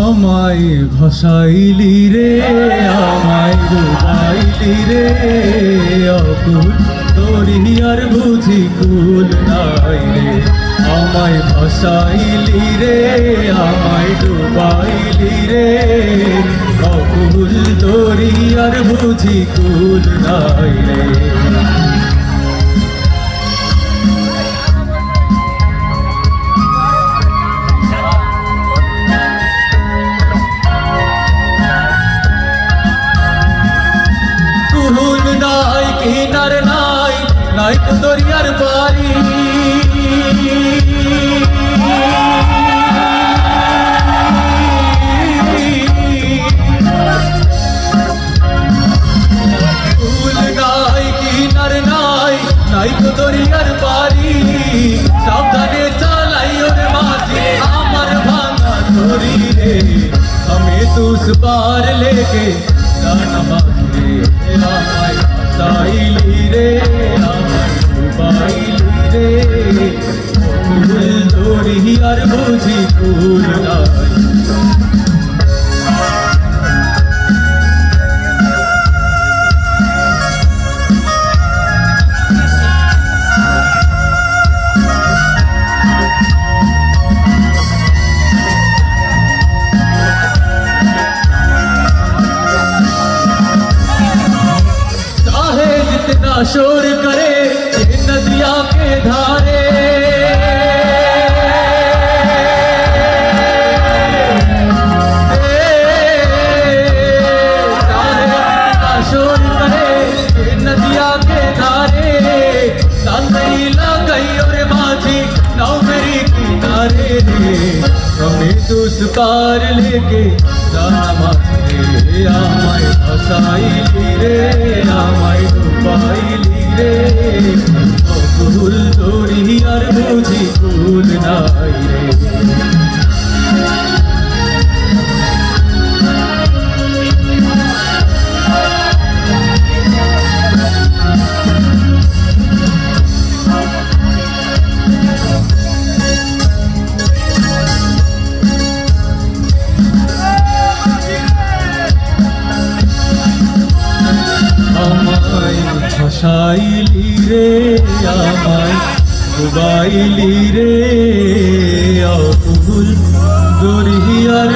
আমায় ভাসাইলি রে, আমায় ডুবাইলি রে, অকুল তোরি আর বুঝি কুল নাই রে। আমায় ভাসাইলি রে, আমায় ডুবাইলি রে, অকুল তোরি আর বুঝি কুল নাই রে। কিনার নাই নাই তো দরিয়ার বাড়ি, ফুল নাই কিনার নাই নাই তো দরিয়ার বাড়ি। সাবধানে চালাই ওরে মাঝি আমার ভাঙা ধরি রে, আমি তুস পার লেকে জানা মাঝে। আমায় ভাসাইলি রে, আমায় ডুবাইলি রে, কুল তোরি আর বুঝি কুল নাই। शोर करे ये नदिया के धारे, शोर करे ये नदिया के धारे। नांदरी लगई और माझी नाव मेरी किनारे रे, हमें तुस पार लेके जाना माझे। আমায় ভাসাইলি রে, আমায় ডুবাইলি রে, অকুল তোরি আর বুঝি কুল নাই রে। ভাসাইলি রে, আমায় ডুবাইলি রে, অকুল দরিয়ার